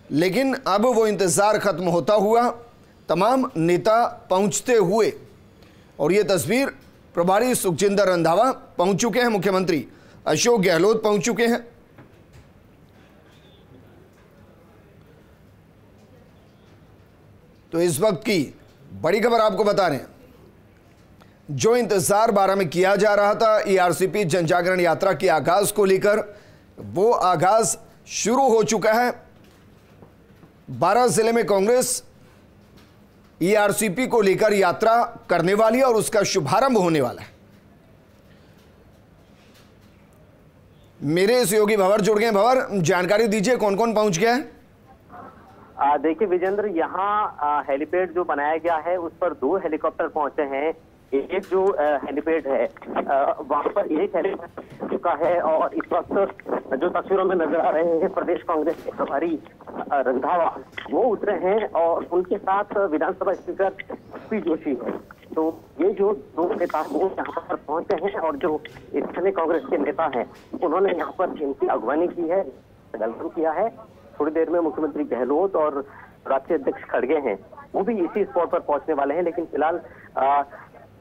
लेकिन अब वो इंतज़ार खत्म होता हुआ तमाम नेता पहुंचते हुए, और ये तस्वीर प्रभारी सुखजिंदर रंधावा पहुंच चुके हैं, मुख्यमंत्री अशोक गहलोत पहुंच चुके हैं। तो इस वक्त की बड़ी खबर आपको बता रहे हैं। जो इंतजार 12 में किया जा रहा था ईआरसीपी जन जागरण यात्रा के आगाज को लेकर, वो आगाज शुरू हो चुका है। 12 जिले में कांग्रेस ईआरसीपी को लेकर यात्रा करने वाली है और उसका शुभारंभ होने वाला है। मेरे सहयोगी भंवर जुड़ गए। भंवर, जानकारी दीजिए कौन कौन पहुंच गया है। देखिए विजेंद्र, यहाँ हेलीपैड जो बनाया गया है उस पर 2 हेलीकॉप्टर पहुंचे हैं। एक जो हेलीपैड है वहां पर एक हेलीपैड चुका है और इस वक्त जो तस्वीरों में नजर आ रहे हैं प्रदेश कांग्रेस के प्रभारी रंधावा वो उतरे हैं और उनके साथ विधानसभा स्पीकर पी जोशी है। तो ये जो 2 नेता वो यहाँ पर पहुंचे हैं और जो स्थानीय कांग्रेस के नेता हैं उन्होंने यहाँ पर इनकी अगवानी की है, वेलकम किया है। थोड़ी देर में मुख्यमंत्री गहलोत और राष्ट्रीय अध्यक्ष खड़गे हैं, वो भी इसी स्पॉट पर पहुंचने वाले हैं। लेकिन फिलहाल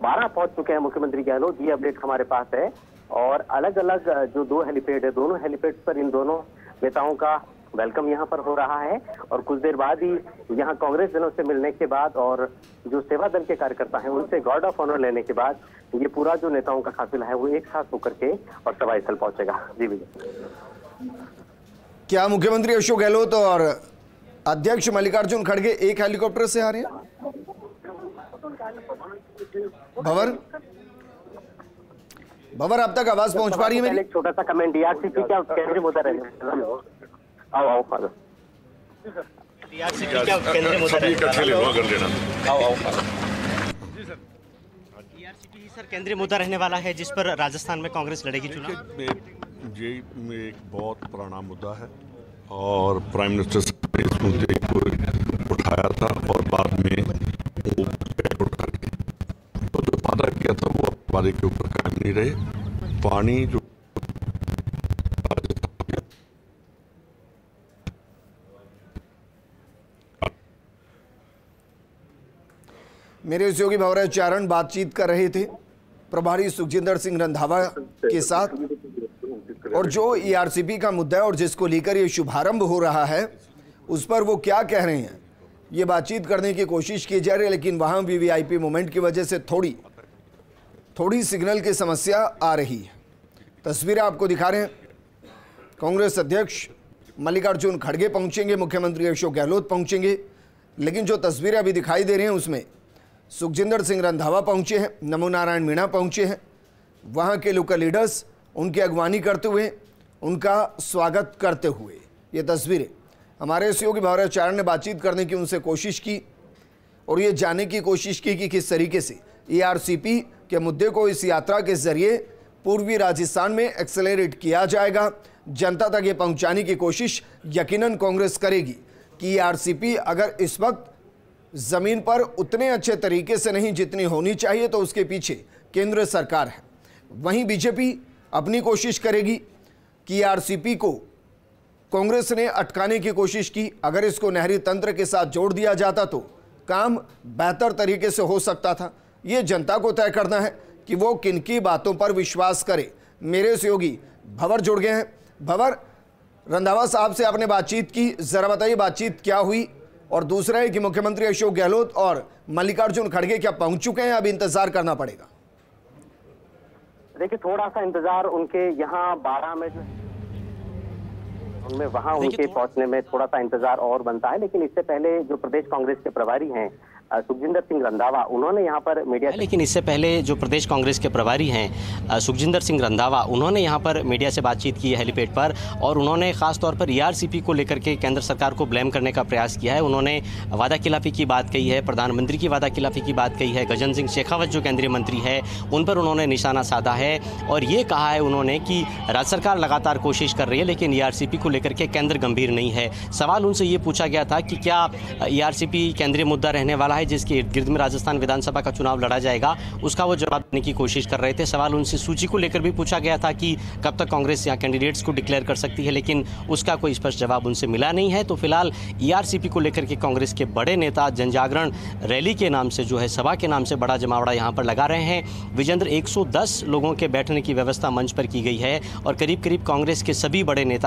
12 पहुंच चुके हैं मुख्यमंत्री गहलोत, ये अपडेट हमारे पास है। और अलग अलग जो 2 हेलीपैड है, दोनों हेलीपैड पर इन दोनों नेताओं का वेलकम यहाँ पर हो रहा है। और कुछ देर बाद ही यहाँ कांग्रेस जनों से मिलने के बाद और जो सेवा दल के कार्यकर्ता हैं उनसे गार्ड ऑफ ऑनर लेने के बाद ये पूरा जो नेताओं का काफिला है वो एक साथ होकर के और सभा स्थल पहुंचेगा। जी विजय, क्या मुख्यमंत्री अशोक गहलोत और अध्यक्ष मल्लिकार्जुन खड़गे एक हेलीकॉप्टर से आ रहे हैं? भंवर अब तक आवाज पहुंच पा रही है मेरी? एक छोटा सा कमेंट, ईआरसीपी क्या केंद्रीय मुद्दा रहेगा? आओ फादर, ईआरसीपी क्या केंद्रीय मुद्दा रहेगा? ईआरसीपी सर केंद्रीय मुद्दा रहने वाला है जिस पर राजस्थान में कांग्रेस लड़ेगी चुनाव। ये एक बहुत पुराना मुद्दा है और प्राइम मिनिस्टर ने इस मुद्दे को उठाया था और बाद में वो उठा के तो जो वादा किया था वो वादे के ऊपर कायम नहीं रहे। पानी जो मेरे सहयोगी भंवर चारण बातचीत कर रहे थे प्रभारी सुखजिंदर सिंह रंधावा के साथ, और जो ईआरसीपी का मुद्दा है और जिसको लेकर ये शुभारंभ हो रहा है उस पर वो क्या कह रहे हैं ये बातचीत करने की कोशिश की जा रही है। लेकिन वहाँ वीवीआईपी मूवमेंट की वजह से थोड़ी सिग्नल की समस्या आ रही है। तस्वीरें आपको दिखा रहे हैं। कांग्रेस अध्यक्ष मल्लिकार्जुन खड़गे पहुंचेंगे, मुख्यमंत्री अशोक गहलोत पहुंचेंगे, लेकिन जो तस्वीरें अभी दिखाई दे रही हैं उसमें सुखजिंदर सिंह रंधावा पहुंचे हैं, नमो नारायण मीणा पहुंचे हैं। वहाँ के लोकल लीडर्स उनकी अगवानी करते हुए, उनका स्वागत करते हुए ये तस्वीरें हमारे सहयोगी भंवर चारण ने बातचीत करने की उनसे कोशिश की और ये जानने की कोशिश की कि किस तरीके से ईआरसीपी के मुद्दे को इस यात्रा के जरिए पूर्वी राजस्थान में एक्सेलरेट किया जाएगा। जनता तक ये पहुंचाने की कोशिश यकीनन कांग्रेस करेगी कि ईआरसीपी अगर इस वक्त ज़मीन पर उतने अच्छे तरीके से नहीं जितनी होनी चाहिए तो उसके पीछे केंद्र सरकार है। वहीं बीजेपी अपनी कोशिश करेगी कि ईआरसीपी को कांग्रेस ने अटकाने की कोशिश की, अगर इसको नहरी तंत्र के साथ जोड़ दिया जाता तो काम बेहतर तरीके से हो सकता था। ये जनता को तय करना है कि वो किनकी बातों पर विश्वास करे। मेरे सहयोगी भंवर जुड़ गए हैं। भंवर, रंधावा साहब से आपने बातचीत की, जरा बताइए बातचीत क्या हुई? और दूसरा है कि मुख्यमंत्री अशोक गहलोत और मल्लिकार्जुन खड़गे क्या पहुंच चुके हैं, अब इंतजार करना पड़ेगा? देखिए थोड़ा सा इंतजार उनके यहाँ 12 में उनमें वहां उनके पहुंचने में थोड़ा सा इंतजार और बनता है। लेकिन इससे पहले जो प्रदेश कांग्रेस के प्रभारी हैं सुखजिंदर सिंह रंधावा, उन्होंने यहाँ पर मीडिया लेकिन इससे पहले जो प्रदेश कांग्रेस के प्रभारी हैं सुखजिंदर सिंह रंधावा, उन्होंने यहाँ पर मीडिया से बातचीत की है हेलीपैड पर और उन्होंने खास तौर पर ईआरसीपी को लेकर के केंद्र सरकार को ब्लेम करने का प्रयास किया है। उन्होंने वादा खिलाफी की बात कही है, प्रधानमंत्री की वादा खिलाफी की बात कही है, गजेंद्र सिंह शेखावत जो केंद्रीय मंत्री है उन पर उन्होंने निशाना साधा है और ये कहा है उन्होंने कि राज्य सरकार लगातार कोशिश कर रही है लेकिन ईआरसीपी को लेकर के केंद्र गंभीर नहीं है। सवाल उनसे ये पूछा गया था कि क्या ईआरसीपी केंद्रीय मुद्दा रहने वाला है है जिसके इर्द गिर्द में राजस्थान विधानसभा का चुनाव लड़ा जाएगा, उसका वो जवाब देने की कोशिश कर रहे थे। सवाल उनसे सूची को लेकर भी पूछा गया था कि कब तक कांग्रेस यहाँ कैंडिडेट्स को डिक्लेयर कर सकती है, लेकिन उसका कोई स्पष्ट जवाब उनसे मिला नहीं है। तो फिलहाल ईआरसीपी को लेकर के कांग्रेस के बड़े नेता जनजागरण रैली के नाम से जो है सभा के नाम से बड़ा जमावड़ा यहाँ पर लगा रहे हैं। विजेंद्र 110 लोगों के बैठने की व्यवस्था मंच पर की गई है और करीब करीब कांग्रेस के सभी बड़े नेता